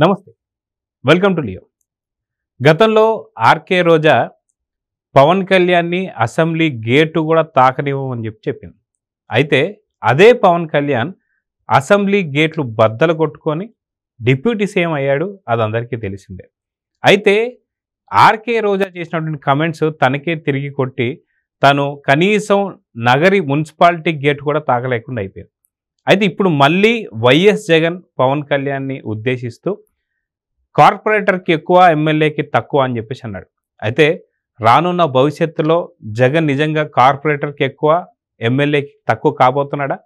నమస్తే, welcome to Leo. గతంలో RK రోజా పవన్ కళ్యాణ్ని అసెంబ్లీ గేటు కూడా తాకనివ్వమని చెప్పింది. అయితే అదే పవన్ కళ్యాణ్ అసెంబ్లీ గేట్లు బద్దలు కొట్టుకొని డిప్యూటీ సీఎం అయ్యాడు, అది అందరికీ తెలిసిందే. అయితే ఆర్కే రోజా చేసినటువంటి కమెంట్స్ తనకే తిరిగి కొట్టి తను కనీసం నగరి మున్సిపాలిటీ గేట్ కూడా తాకలేకుండా అయిపోయింది. అయితే ఇప్పుడు మళ్ళీ వైఎస్ జగన్ పవన్ కళ్యాణ్ని ఉద్దేశిస్తూ కార్పొరేటర్కి ఎక్కువ, ఎమ్మెల్యేకి తక్కువ అని చెప్పేసి అన్నాడు. అయితే రానున్న భవిష్యత్తులో జగన్ నిజంగా కార్పొరేటర్కి ఎక్కువ, ఎమ్మెల్యేకి తక్కువ కాబోతున్నాడా?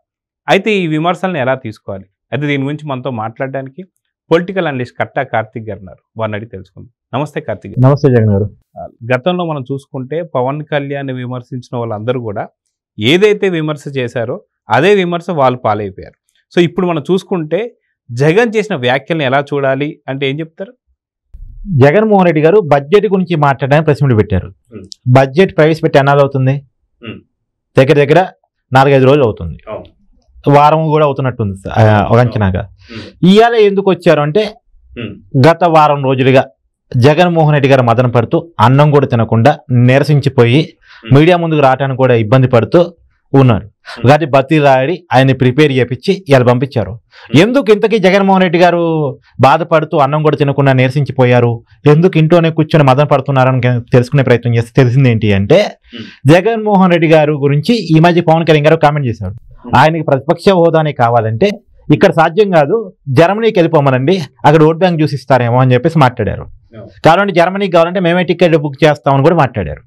అయితే ఈ విమర్శలను ఎలా తీసుకోవాలి? అయితే దీని గురించి మనతో మాట్లాడడానికి పొలిటికల్ అనలిస్ట్ కట్టా కార్తిక్ గారు ఉన్నారు, వారిని అడిగి తెలుసుకుందాం. నమస్తే కార్తిక్ గారు. నమస్తే జగన్ గారు. గతంలో మనం చూసుకుంటే పవన్ కళ్యాణ్ విమర్శించిన వాళ్ళందరూ కూడా ఏదైతే విమర్శ చేశారో అదే విమర్శ వాళ్ళు పాలైపోయారు. సో ఇప్పుడు మనం చూసుకుంటే జగన్ చేసిన వ్యాఖ్యలను ఎలా చూడాలి అంటే ఏం చెప్తారు? జగన్మోహన్ రెడ్డి గారు బడ్జెట్ గురించి మాట్లాడడానికి ప్రెస్ మీట్ పెట్టారు. బడ్జెట్ ప్రవేశపెట్టి ఎన్నాళ్ళు అవుతుంది? దగ్గర దగ్గర 4-5 రోజులు అవుతుంది, వారం కూడా అవుతున్నట్టుంది ఒక అంచనాగా. ఇవాళ ఎందుకు వచ్చారు అంటే గత వారం రోజులుగా జగన్మోహన్ రెడ్డి గారు మదన పడుతూ అన్నం కూడా తినకుండా నీరసించిపోయి మీడియా ముందుకు రావడానికి కూడా ఇబ్బంది పడుతూ ఉన్నారు. కాబట్టి బతిలాడి ఆయన్ని ప్రిపేర్ చేపించి ఇలా పంపించారు. ఎందుకు ఇంతకీ జగన్మోహన్ రెడ్డి గారు బాధపడుతూ అన్నం కూడా తినకుండా నీరసించిపోయారు, ఎందుకు ఇంట్లోనే కూర్చొని మదన పడుతున్నారని తెలుసుకునే ప్రయత్నం చేస్తే తెలిసింది ఏంటి అంటే జగన్మోహన్ రెడ్డి గారు గురించి ఈ మధ్య పవన్ కళ్యాణ్ గారు కామెంట్ చేశారు. ఆయనకి ప్రతిపక్ష హోదానే కావాలంటే ఇక్కడ సాధ్యం కాదు, జర్మనీకి వెళ్ళిపోమనండి, అక్కడ ఓట్ బ్యాంక్ చూసి ఇస్తారేమో అని చెప్పేసి మాట్లాడారు. కాబట్టి జర్మనీకి కావాలంటే మేమే టికెట్ బుక్ చేస్తామని కూడా మాట్లాడారు.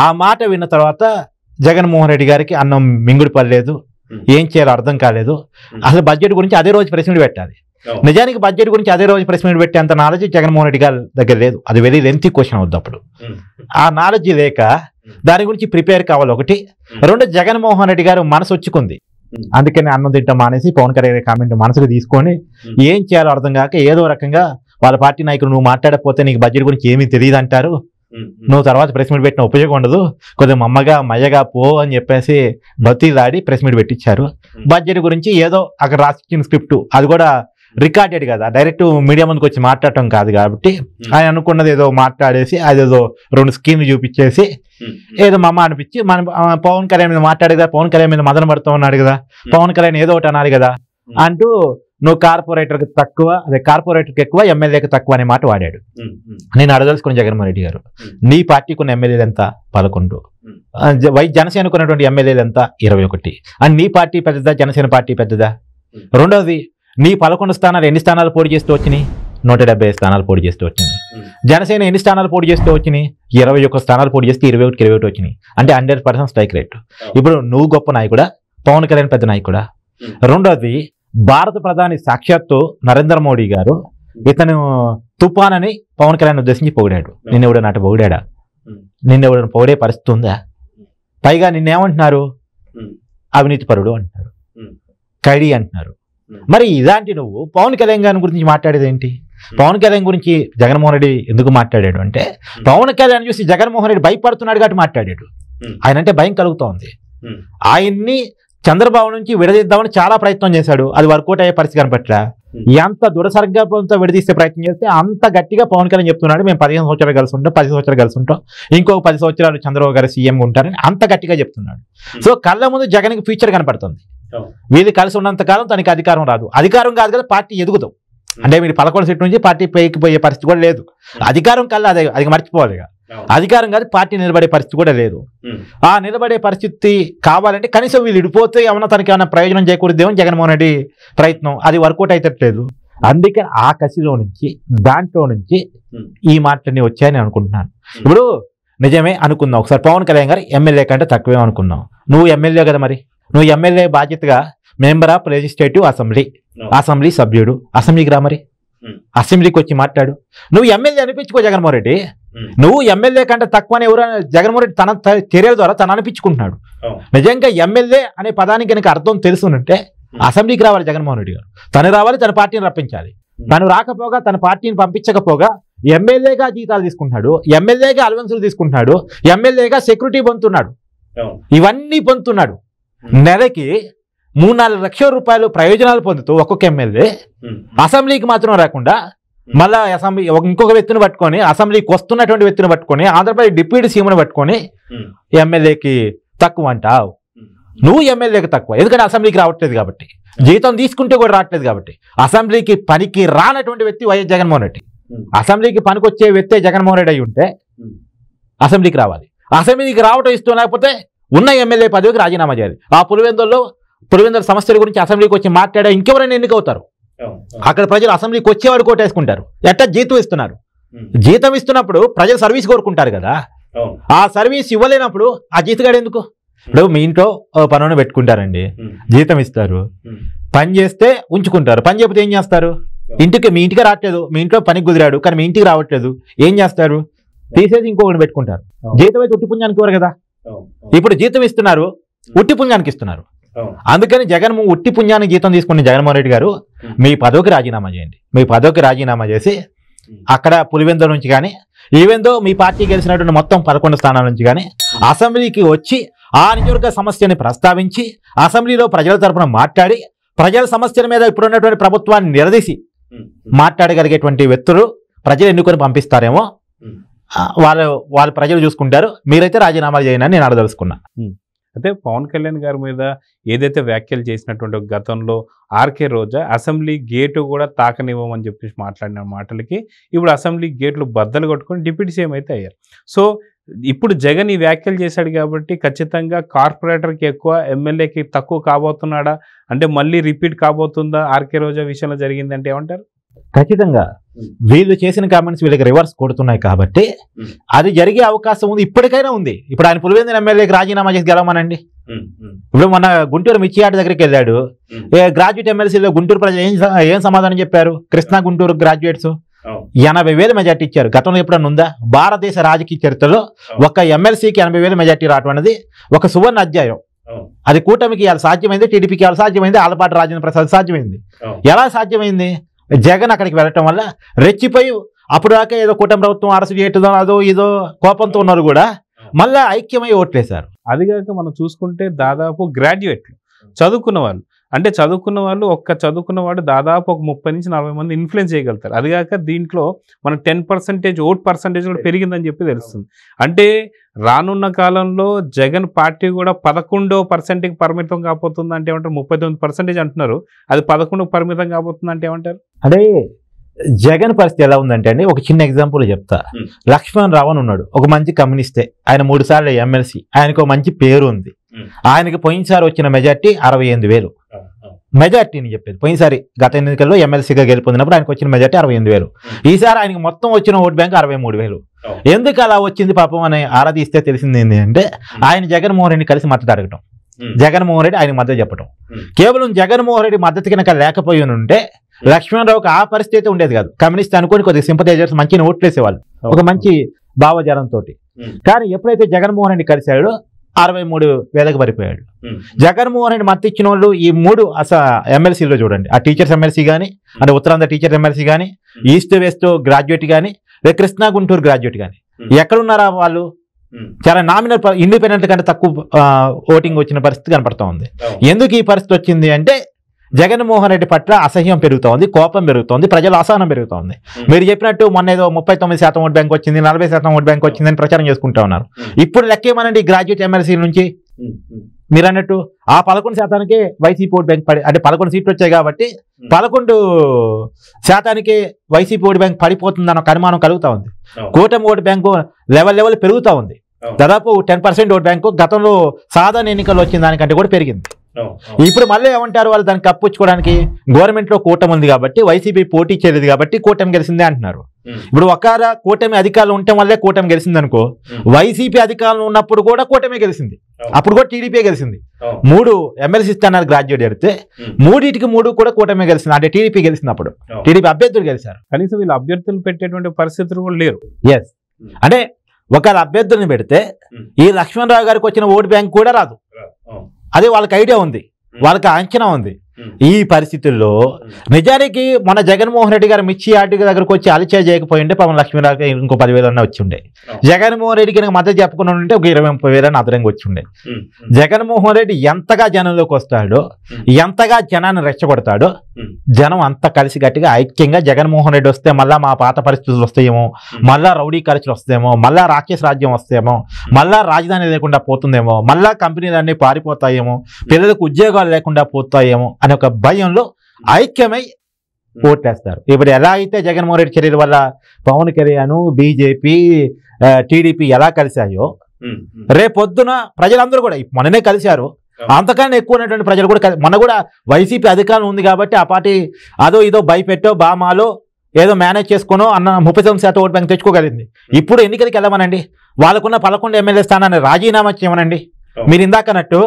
ఆ మాట విన్న తర్వాత జగన్మోహన్ రెడ్డి గారికి అన్నం మింగుడు పడలేదు, ఏం చేయాలో అర్థం కాలేదు. అసలు బడ్జెట్ గురించి అదే రోజు ప్రెస్ మీట్ పెట్టాలి. నిజానికి బడ్జెట్ గురించి అదే రోజు ప్రెస్ మీట్ పెట్టేంత నాలెడ్జ్ జగన్మోహన్ రెడ్డి గారి దగ్గర లేదు. అది వెరీ లెంతీ క్వశ్చన్ అవుద్ది. అప్పుడు ఆ నాలెడ్జ్ లేక దాని గురించి ప్రిపేర్ కావాలి ఒకటి. రెండు, జగన్మోహన్ రెడ్డి గారు మనసు వచ్చుకుంది, అందుకని అన్నం తింటాం మానేసి పవన్ కళ్యాణ్ కామెంట్ మనసుకు తీసుకొని ఏం చేయాలో అర్థం కాక ఏదో రకంగా వాళ్ళ పార్టీ నాయకులు నువ్వు మాట్లాడకపోతే నీకు బడ్జెట్ గురించి ఏమీ తెలియదు అంటారు, నువ్వు తర్వాత ప్రెస్ మీట్ పెట్టిన ఉపయోగం ఉండదు, కొద్దిగా మయ్యగా పో అని చెప్పేసి బతిలాడి ప్రెస్ మీట్ పెట్టించారు. బడ్జెట్ గురించి ఏదో అక్కడ రాసిచ్చిన స్క్రిప్ట్, అది కూడా రికార్డెడ్ కదా, డైరెక్ట్ మీడియా ముందుకు వచ్చి మాట్లాడటం కాదు. కాబట్టి ఆయన అనుకున్నది ఏదో మాట్లాడేసి అదేదో 2 స్కీమ్లు చూపించేసి ఏదో అనిపించి మన పవన్ కళ్యాణ్ మీద మాట్లాడే కదా, పవన్ కళ్యాణ్ మీద మదన పడుతూ ఉన్నాడు కదా, పవన్ కళ్యాణ్ ఏదో ఒకటి అనాలి కదా అంటూ నువ్వు కార్పొరేటర్కి తక్కువ, అదే కార్పొరేటర్కి ఎక్కువ, ఎమ్మెల్యేకి తక్కువ అనే మాట వాడాడు. నేను అడగదలుచుకున్న జగన్మోహన్ రెడ్డి గారు, నీ పార్టీకి ఉన్న ఎమ్మెల్యేలు ఎంత? 11. జనసేనకు ఉన్నటువంటి ఎమ్మెల్యేలు ఎంత? 21. అండ్ నీ పార్టీ పెద్దదా, జనసేన పార్టీ పెద్దదా? రెండవది, నీ 11 స్థానాలు ఎన్ని స్థానాలు పోటీ చేస్తూ వచ్చినాయి? 175 స్థానాలు పోటీ చేస్తూ వచ్చినాయి. జనసేన ఎన్ని స్థానాలు పోటీ చేస్తూ వచ్చినాయి? 21 స్థానాలు పోటీ చేస్తే 21 వచ్చినాయి. అంటే 100% స్ట్రైక్ రేట్. ఇప్పుడు నువ్వు గొప్ప నాయకుడా, పవన్ కళ్యాణ్ పెద్ద నాయకుడా? రెండోది, భారత ప్రధాని సాక్షాత్తు నరేంద్ర మోడీ గారు ఇతను తుఫాన్ అని పవన్ కళ్యాణ్ ఉద్దేశించి పొగిడాడు. నిన్నెవడో నాటి పొగిడాడా? నిన్నెవడో పొగిడే పరిస్థితి ఉందా? పైగా నిన్నేమంటున్నారు? అవినీతి పరుడు అంటున్నారు, ఖైడీ అంటున్నారు. మరి ఇలాంటి నువ్వు పవన్ కళ్యాణ్ గారి గురించి మాట్లాడేది ఏంటి? పవన్ కళ్యాణ్ గురించి జగన్మోహన్ రెడ్డి ఎందుకు మాట్లాడాడు అంటే పవన్ కళ్యాణ్ చూసి జగన్మోహన్ రెడ్డి భయపడుతున్నాడు కాబట్టి మాట్లాడాడు. ఆయన అంటే భయం కలుగుతోంది. ఆయన్ని చంద్రబాబు నుంచి విడదీద్దామని చాలా ప్రయత్నం చేశాడు, అది వర్కౌట్ అయ్యే పరిస్థితి కనపట్ల. ఎంత దురసర్గంతో విడదీస్తే ప్రయత్నం చేస్తే అంత గట్టిగా పవన్ కళ్యాణ్ చెప్తున్నాడు, మేము 15 సంవత్సరాలు కలిసి ఉంటాం, 10 సంవత్సరాలు కలిసి ఉంటాం, ఇంకో 10 సంవత్సరాలు చంద్రబాబు గారు సీఎంగా ఉంటారని అంత గట్టిగా చెప్తున్నాడు. సో కళ్ళ ముందు జగన్కి ఫ్యూచర్ కనపడుతుంది. వీళ్ళు కలిసి ఉన్నంత కాలం తనకి అధికారం రాదు. అధికారం కాదు కదా, పార్టీ ఎదుగుతాం అంటే మీరు 11 సీట్ల నుంచి పార్టీ పైకి పోయే పరిస్థితి కూడా లేదు. అధికారం కల్లా అది మర్చిపోవాలి. అధికారం కాదు, పార్టీ నిలబడే పరిస్థితి కూడా లేదు. ఆ నిలబడే పరిస్థితి కావాలంటే కనీసం వీళ్ళు విడిపోతే ఏమన్నా తనకి ఏమైనా ప్రయోజనం చేకూరుద్దేమో జగన్మోహన్ రెడ్డి ప్రయత్నం, అది వర్కౌట్ అయితట్లేదు. అందుకే ఆ కసిలో నుంచి దాంట్లో నుంచి ఈ మాటలన్నీ వచ్చాయని అనుకుంటున్నాను. ఇప్పుడు నిజమే అనుకుందాం, ఒకసారి పవన్ కళ్యాణ్ గారు ఎమ్మెల్యే కంటే తక్కువే అనుకుందాం. నువ్వు ఎమ్మెల్యే కదా, మరి నువ్వు ఎమ్మెల్యే బాధ్యతగా మెంబర్ ఆఫ్ లెజిస్లేటివ్ అసెంబ్లీ సభ్యుడు, అసెంబ్లీకి రా, మరి అసెంబ్లీకి వచ్చి మాట్లాడు. నువ్వు ఎమ్మెల్యే అనిపించుకో జగన్మోహన్ రెడ్డి. నువ్వు ఎమ్మెల్యే కంటే తక్కువని ఎవరైనా జగన్మోహన్ రెడ్డి తన చర్యల ద్వారా తను అనిపించుకుంటున్నాడు. నిజంగా ఎమ్మెల్యే అనే పదానికి కనుక అర్థం తెలుసునంటే అసెంబ్లీకి రావాలి జగన్మోహన్ రెడ్డి గారు. తను రావాలి, తన పార్టీని రప్పించాలి. తను రాకపోగా, తన పార్టీని పంపించకపోగా ఎమ్మెల్యేగా జీతాలు తీసుకుంటున్నాడు, ఎమ్మెల్యేగా అలవెన్సులు తీసుకుంటున్నాడు, ఎమ్మెల్యేగా సెక్యూరిటీ పొందుతున్నాడు, ఇవన్నీ పొందుతున్నాడు. నెలకి 3-4 లక్షల రూపాయలు ప్రయోజనాలు పొందుతూ ఒక్కొక్క ఎమ్మెల్యే అసెంబ్లీకి మాత్రం రాకుండా మళ్ళా అసెంబ్లీ ఇంకొక వ్యక్తిని పట్టుకొని అసెంబ్లీకి వస్తున్నటువంటి వ్యక్తిని పట్టుకొని ఆంధ్రప్రదేశ్ డిప్యూటీ సీఎంని పట్టుకొని ఎమ్మెల్యేకి తక్కువ అంటావు. నువ్వు ఎమ్మెల్యేకి తక్కువ, ఎందుకంటే అసెంబ్లీకి రావట్లేదు కాబట్టి, జీతం తీసుకుంటే కూడా రావట్లేదు కాబట్టి. అసెంబ్లీకి పనికి రానటువంటి వ్యక్తి వైఎస్ జగన్మోహన్ రెడ్డి. అసెంబ్లీకి పనికొచ్చే వ్యక్తే జగన్మోహన్ రెడ్డి అయి ఉంటే అసెంబ్లీకి రావాలి. అసెంబ్లీకి రావటం ఇష్టం లేకపోతే ఉన్న ఎమ్మెల్యే పదవికి రాజీనామా చేయాలి. ఆ పులివెందుల సమస్యల గురించి అసెంబ్లీకి వచ్చి మాట్లాడే ఇంకెవరైనా ఎన్నికవుతారు. అక్కడ ప్రజలు అసెంబ్లీకి వచ్చేవాడు కోటేసుకుంటారు. ఎట్లా జీతం ఇస్తున్నారు, జీతం ఇస్తున్నప్పుడు ప్రజలు సర్వీస్ కోరుకుంటారు కదా. ఆ సర్వీస్ ఇవ్వలేనప్పుడు ఆ జీతగాడు ఎందుకు? ఇప్పుడు మీ ఇంట్లో పనులను పెట్టుకుంటారండి, జీతం ఇస్తారు, పని చేస్తే ఉంచుకుంటారు, పని చేయకపోతే ఏం చేస్తారు? మీ ఇంటికి రావట్లేదు, మీ ఇంట్లో పనికి కుదిరాడు కానీ మీ ఇంటికి రావట్లేదు, ఏం చేస్తారు? తీసేసి ఇంకొకటి పెట్టుకుంటారు. జీతం అయితే ఉట్టి పుణ్యానికి ఇవ్వరు కదా. ఇప్పుడు జీతం ఇస్తున్నారు, ఉట్టి పుణ్యానికి ఇస్తున్నారు. అందుకని ఉట్టి పుణ్యానికి జీతం తీసుకున్న జగన్మోహన్ రెడ్డి గారు మీ పదవికి రాజీనామా చేయండి. మీ పదవికి రాజీనామా చేసి అక్కడ పులివెందుల నుంచి కానీ ఈవెందో మీ పార్టీ గెలిచినటువంటి మొత్తం 11 స్థానాల నుంచి కానీ అసెంబ్లీకి వచ్చి ఆ నియోజకవర్గ సమస్యని ప్రస్తావించి అసెంబ్లీలో ప్రజల తరపున మాట్లాడి ప్రజల సమస్యల మీద ఇప్పుడున్నటువంటి ప్రభుత్వాన్ని నిలదీసి మాట్లాడగలిగేటువంటి వ్యక్తులు ప్రజలు ఎన్నుకొని పంపిస్తారేమో, వాళ్ళు ప్రజలు చూసుకుంటారు. మీరైతే రాజీనామాలు చేయండి అని నేను అడదలుచుకున్నా. అయితే పవన్ కళ్యాణ్ గారి మీద ఏదైతే వ్యాఖ్యలు చేసినటువంటి గతంలో ఆర్కే రోజా అసెంబ్లీ గేటు కూడా తాకనివ్వమని చెప్పేసి మాట్లాడిన మాటలకి ఇప్పుడు అసెంబ్లీ గేట్లు బద్దలు కొట్టుకొని డిప్యూటీ సీఎం అయితే అయ్యారు. సో ఇప్పుడు జగన్ ఈ వ్యాఖ్యలు చేశాడు కాబట్టి ఖచ్చితంగా కార్పొరేటర్కి ఎక్కువ, ఎమ్మెల్యేకి తక్కువ కాబోతున్నాడా అంటే మళ్ళీ రిపీట్ కాబోతుందా ఆర్కే రోజా విషయంలో జరిగిందంటే ఏమంటారు? ఖచ్చితంగా వీళ్ళు చేసిన కామెంట్స్ వీళ్ళకి రివర్స్ కొడుతున్నాయి కాబట్టి అది జరిగే అవకాశం ఉంది, ఇప్పటికైనా ఉంది. ఇప్పుడు ఆయన పులివెందుల ఎమ్మెల్యేకి రాజీనామా చేసి గెలవమనండి. ఇప్పుడు మన గుంటూరు మిర్చియాట దగ్గరికి వెళ్ళాడు, గ్రాడ్యుయేట్ ఎమ్మెల్సీలో గుంటూరు ప్రజలు ఏం సమాధానం చెప్పారు? కృష్ణా గుంటూరు గ్రాడ్యుయేట్స్ 80,000 మెజార్టీ ఇచ్చారు. గతంలో ఎప్పుడన్నా ఉందా? భారతదేశ రాజకీయ చరిత్రలో ఒక ఎమ్మెల్సీకి 80,000 మెజార్టీ రావడం అనేది ఒక సువర్ణ అధ్యాయం. అది కూటమికి ఇవాళ సాధ్యమైంది, టీడీపీకి ఇవాళ సాధ్యమైంది, ఆలపాటి రాజేంద్ర ప్రసాద్ సాధ్యమైంది. ఎలా సాధ్యమైంది? జగన్ అక్కడికి వెళ్ళటం వల్ల రెచ్చిపోయి అప్పుడు దాకా ఏదో కూటమి ప్రభుత్వం అరెస్ట్ చేయటదో అదో ఇదో కోపంతో ఉన్నారు కూడా మళ్ళీ ఐక్యమై ఓట్లేశారు. అదిగాక మనం చూసుకుంటే దాదాపు గ్రాడ్యుయేట్లు చదువుకున్న వాళ్ళు, అంటే చదువుకున్నవాడు దాదాపు ఒక 30 నుంచి 40 మంది ఇన్ఫ్లుయెన్స్ చేయగలుగుతారు. అదిగాక దీంట్లో మన 10% ఓట్ పర్సంటేజ్ కూడా పెరిగిందని చెప్పి తెలుస్తుంది. అంటే రానున్న కాలంలో జగన్ పార్టీ కూడా 11% పరిమితం కాబోతుంది అంటే ఏమంటారు? 39% అంటున్నారు, అది 11 పరిమితం కాబోతుంది అంటే ఏమంటారు? అంటే జగన్ పరిస్థితి ఎలా ఉందంటే అండి, ఒక చిన్న ఎగ్జాంపుల్ చెప్తా. లక్ష్మణ్ రావు అని ఉన్నాడు, ఒక మంచి కమ్యూనిస్టే, ఆయన 3 సార్లు ఎమ్మెల్సీ, ఆయనకు మంచి పేరు ఉంది. ఆయనకి పోయినసారి వచ్చిన మెజార్టీ 68,000 మెజార్టీని చెప్పేది. పోయినసారి గత ఎన్నికల్లో ఎమ్మెల్సీగా గెలుపొందినప్పుడు ఆయనకు వచ్చిన మెజార్టీ 68,000. ఈసారి ఆయనకి మొత్తం వచ్చిన ఓట్ బ్యాంక్ 63,000. ఎందుకు అలా వచ్చింది పాపం అని ఆరాధిస్తే తెలిసింది ఏంటి అంటే ఆయన జగన్మోహన్ రెడ్డి కలిసి మద్దతు అడగటం, జగన్మోహన్ రెడ్డి ఆయన మద్దతు చెప్పడం. కేవలం జగన్మోహన్ రెడ్డి మద్దతు కనుక లేకపోయి ఉంటే లక్ష్మణరావుకి ఆ పరిస్థితి ఉండేది కాదు. కమ్యూనిస్ట్ అనుకుని కొద్దిగా సింపథైజర్స్ మంచి ఓట్లు వేసేవాళ్ళు ఒక మంచి భావజాలంతో. కానీ ఎప్పుడైతే జగన్మోహన్ రెడ్డి కలిశాడో 63,000కి పడిపోయాడు. జగన్మోహన్ రెడ్డి మద్దతు ఇచ్చిన వాళ్ళు ఈ 3 ఎమ్మెల్సీలో చూడండి, ఆ టీచర్స్ ఎమ్మెల్సీ కానీ, అంటే ఉత్తరాంధ్ర టీచర్ ఎమ్మెల్సీ కానీ, ఈస్ట్ వెస్ట్ గ్రాడ్యుయేట్ కానీ, లేదా కృష్ణా గుంటూరు గ్రాడ్యుయేట్ కానీ, ఎక్కడున్నారా వాళ్ళు? చాలా నామినల్ ఇండిపెండెంట్ కంటే తక్కువ ఓటింగ్ వచ్చిన పరిస్థితి కనపడతా ఉంది. ఎందుకు ఈ పరిస్థితి వచ్చింది అంటే జగన్మోహన్ రెడ్డి పట్ల అసహ్యం పెరుగుతోంది, కోపం పెరుగుతోంది, ప్రజల అసహనం పెరుగుతోంది. మీరు చెప్పినట్టు మొన్న ఏదో 39% ఓట్ బ్యాంక్ వచ్చింది, 40% ఓట్ బ్యాంక్ వచ్చిందని ప్రచారం చేసుకుంటా ఉన్నారు. ఇప్పుడు లెక్కేమనండి గ్రాడ్యుయేట్ ఎమ్మెల్సీ నుంచి మీరు అన్నట్టు ఆ 11%కే వైసీపీ ఓట్ బ్యాంక్ అంటే 11 సీట్లు వచ్చాయి కాబట్టి 11% వైసీపీ ఓట్ బ్యాంక్ పడిపోతుందన్న ఒక అనుమానం కలుగుతా ఉంది. కూటమి ఓటు బ్యాంకు లెవెల్ పెరుగుతూ ఉంది. దాదాపు 10% ఓట్ బ్యాంకు గతంలో సాధారణ ఎన్నికల్లో వచ్చిన దానికంటే కూడా పెరిగింది. ఇప్పుడు మళ్ళీ ఏమంటారు వాళ్ళు దాన్ని కప్పుచ్చుకోవడానికి గవర్నమెంట్ లో కూటమి ఉంది కాబట్టి వైసీపీ పోటీ చేయలేదు కాబట్టి కూటమి గెలిచిందే అంటున్నారు. ఇప్పుడు ఒకవేళ కూటమి అధికారులు ఉండటం వల్లే కూటమి గెలిచింది అనుకో, వైసీపీ అధికారులు ఉన్నప్పుడు కూడా కూటమి గెలిచింది, అప్పుడు కూడా టీడీపీ గెలిచింది. 3 ఎమ్మెల్సీ స్థానాలు గ్రాడ్యుయేట్ ఎడితే 3 కూడా కూటమి గెలిచింది, అంటే టీడీపీ గెలిచింది. అప్పుడు టీడీపీ అభ్యర్థులు గెలిచారు, కనీసం వీళ్ళు అభ్యర్థులు పెట్టేటువంటి పరిస్థితులు కూడా లేరు. ఎస్, అంటే ఒకవేళ అభ్యర్థుల్ని పెడితే ఈ లక్ష్మణరావు గారికి వచ్చిన ఓటు బ్యాంక్ కూడా రాదు. అదే వాళ్ళకి ఐడియా ఉంది, వాళ్ళకి అంచనా ఉంది. ఈ పరిస్థితుల్లో నిజానికి మన జగన్మోహన్ రెడ్డి గారు మిర్చి యార్డు దగ్గరకు వచ్చి అలిచే చేయకపోయింటే పవన్ లక్ష్మీరావు ఇంకో 10,000 అన్న వచ్చి ఉండే. జగన్మోహన్ రెడ్డికి మద్దతు చెప్పకుండా ఉంటే ఒక 20-30,000 అదనంగా వచ్చి ఉండే. జగన్మోహన్ రెడ్డి ఎంతగా జనంలోకి వస్తాడో, ఎంతగా జనాన్ని రెచ్చగొడతాడో, జనం అంత కలిసి గట్టిగా ఐక్యంగా జగన్మోహన్ రెడ్డి వస్తే మళ్ళా మా పాత పరిస్థితులు వస్తాయేమో, మళ్ళా రౌడీ కల్చర్ వస్తేమో, మళ్ళా రాక్షస రాజ్యం వస్తేమో, మళ్ళా రాజధాని లేకుండా పోతుందేమో, మళ్ళా కంపెనీలన్నీ పారిపోతాయేమో, పిల్లలకు ఉద్యోగాలు లేకుండా పోతాయేమో అనే ఒక భయంలో ఐక్యమై ఓట్లేస్తారు. ఇప్పుడు ఎలా అయితే జగన్మోహన్ రెడ్డి చర్యల వల్ల పవన్ కళ్యాణ్, బీజేపీ, టీడీపీ ఎలా కలిశాయో రేపొద్దున ప్రజలందరూ కూడా మొన్ననే కలిశారు, అంతకన్నా ఎక్కువైనటువంటి ప్రజలు కూడా మొన్న కూడా వైసీపీ అధికారం ఉంది కాబట్టి ఆ పార్టీ అదో ఇదో భయపెట్టో బామాలో ఏదో మేనేజ్ చేసుకోనో అన్న 39% ఓటు బ్యాంక్ తెచ్చుకోగలిగింది. ఇప్పుడు ఎన్నికలకి వెళ్ళమనండి, వాళ్ళకున్న 11 ఎమ్మెల్యే స్థానాన్ని రాజీనామా చేయమనండి. మీరు ఇందాకన్నట్టు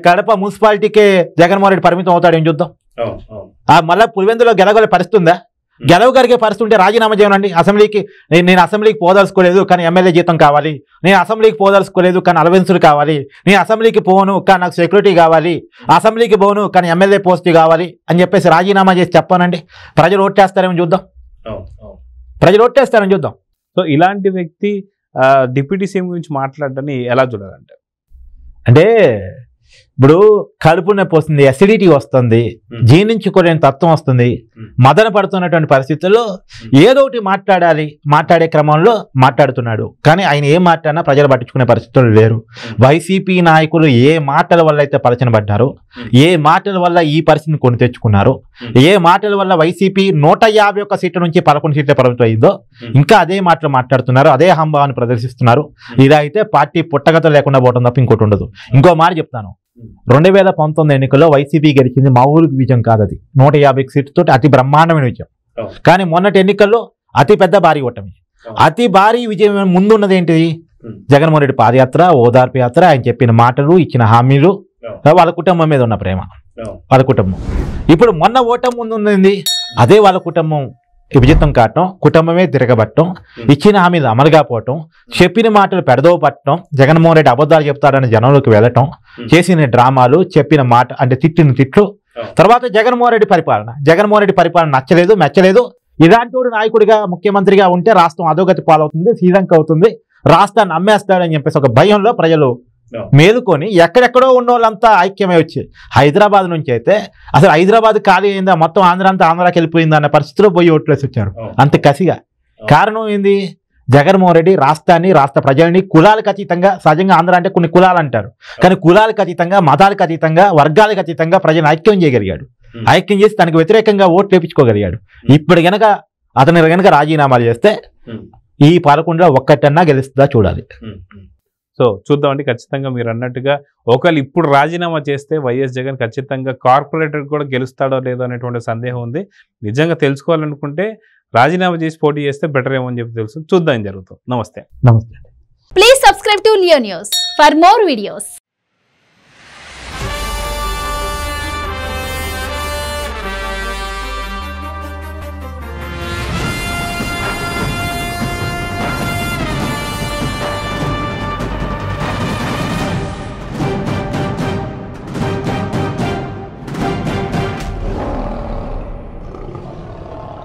కడప మున్సిపాలిటీకే జగన్మోహన్ రెడ్డి పరిమితం అవుతాడు, ఏం చూద్దాం. మళ్ళీ పులివెందులో గెలగలే పరిస్థితుందా? గెలవగలిగే పరిస్థితి ఉంటే రాజీనామా చేయనండి. అసెంబ్లీకి నేను అసెంబ్లీకి పోదలుచుకోలేదు కానీ ఎమ్మెల్యే జీతం కావాలి, నేను అసెంబ్లీకి పోదలుచుకోలేదు కానీ అలవెన్సులు కావాలి, నేను అసెంబ్లీకి పోను కానీ నాకు సెక్యూరిటీ కావాలి, అసెంబ్లీకి పోను కానీ ఎమ్మెల్యే పోస్ట్ కావాలి అని చెప్పేసి రాజీనామా చేసి చెప్పానండి. ప్రజలు ఓట్టేస్తారేమో చూద్దాం, ప్రజలు ఓట్టేస్తారని చూద్దాం. సో ఇలాంటి వ్యక్తి డిప్యూటీ సీఎం గురించి మాట్లాడడాన్ని ఎలా చూడాలంటే, అంటే ఇప్పుడు కడుపు నొప్పి వస్తుంది, అసిడిటీ వస్తుంది, జీర్ణించుకోలేని తత్వం వస్తుంది, మదన పడుతున్నటువంటి పరిస్థితుల్లో ఏదో ఒకటి మాట్లాడాలి, మాట్లాడే క్రమంలో మాట్లాడుతున్నాడు. కానీ ఆయన ఏం మాట్లాడినా ప్రజలు పట్టించుకునే పరిస్థితులు లేరు. వైసీపీ నాయకులు ఏ మాటల వల్ల అయితే పలచనబడ్డారు, ఏ మాటల వల్ల ఈ పరిస్థితిని కొని తెచ్చుకున్నారు, ఏ మాటల వల్ల వైసీపీ 151 సీట్ల నుంచి 11 సీట్ల పరిమితం అయిందో ఇంకా అదే మాటలు మాట్లాడుతున్నారు, అదే హంభావాన్ని ప్రదర్శిస్తున్నారు. ఇదైతే పార్టీ పుట్టగత లేకుండా పోవడం తప్ప ఇంకోటి ఉండదు. ఇంకో మాట చెప్తాను, 2019 ఎన్నికల్లో వైసీపీ గెలిచింది మామూలు విజయం కాదు, అది 150 సీట్లతో అతి బ్రహ్మాండమైన విజయం. కానీ మొన్నటి ఎన్నికల్లో అతి పెద్ద భారీ ఓటమి. అతి భారీ విజయం ముందున్నది ఏంటిది? జగన్మోహన్ రెడ్డి పాదయాత్ర, ఓదార్పు యాత్ర, ఆయన చెప్పిన మాటలు, ఇచ్చిన హామీలు, వాళ్ళ కుటుంబం మీద ఉన్న ప్రేమ, వాళ్ళ కుటుంబం. ఇప్పుడు మొన్న ఓటమి ముందు ఉన్నది అదే వాళ్ళ కుటుంబం విజయం కావటం, కుటుంబమే తిరగబట్టడం, ఇచ్చిన హామీలు అమలుగా పోవటం, చెప్పిన మాటలు పెడదవ పట్టడం, జగన్మోహన్ రెడ్డి అబద్ధాలు చెప్తాడని జనంలోకి వెళ్ళటం, చేసిన డ్రామాలు, చెప్పిన మాట అంటే తిట్టిన తిట్లు, తర్వాత జగన్మోహన్ రెడ్డి పరిపాలన నచ్చలేదు, మెచ్చలేదు. ఇలాంటి నాయకుడిగా ముఖ్యమంత్రిగా ఉంటే రాష్ట్రం అధోగతి పాలవుతుంది, శ్రీలంక అవుతుంది, రాష్ట్రాన్ని అమ్మేస్తాడని చెప్పేసి ఒక భయంలో ప్రజలు మేలుకొని ఎక్కడెక్కడో ఉన్న వాళ్ళంతా ఐక్యమై వచ్చి హైదరాబాద్ నుంచి అయితే అసలు హైదరాబాద్ ఖాళీ అయిందా, మొత్తం ఆంధ్ర అంతా ఆంధ్రాకి వెళ్ళిపోయిందా అన్న పరిస్థితిలో పోయి ఓట్లేసి వచ్చారు అంత కసిగా. కారణం ఏంది? జగన్మోహన్ రెడ్డి రాష్ట్రాన్ని, రాష్ట్ర ప్రజల్ని కులాలకు అతీతంగా, సహజంగా ఆంధ్ర అంటే కొన్ని కులాలు అంటారు కానీ కులాలకు అతీతంగా, మతాలకు అతీతంగా, వర్గాలకు అతీతంగా ప్రజలను ఐక్యం చేయగలిగాడు. ఐక్యం చేసి తనకు వ్యతిరేకంగా ఓట్లు వేయించుకోగలిగాడు. ఇప్పుడు గనక అతను గనక రాజీనామాలు చేస్తే ఈ 11లో ఒక్కటన్నా గెలుస్తుందా చూడాలి. సో చూద్దామండి. ఖచ్చితంగా మీరు అన్నట్టుగా ఒకవేళ ఇప్పుడు రాజీనామా చేస్తే వైఎస్ జగన్ ఖచ్చితంగా కార్పొరేటర్ కూడా గెలుస్తాడో లేదో అనేటువంటి సందేహం ఉంది. నిజంగా తెలుసుకోవాలనుకుంటే రాజీనామా చేసి పోటీ చేస్తే బెటర్ ఏమో అని చెప్పి తెలుసు. చూద్దాం జరుగుతుంది. నమస్తే. నమస్తే. Please subscribe to Leo news for more videos.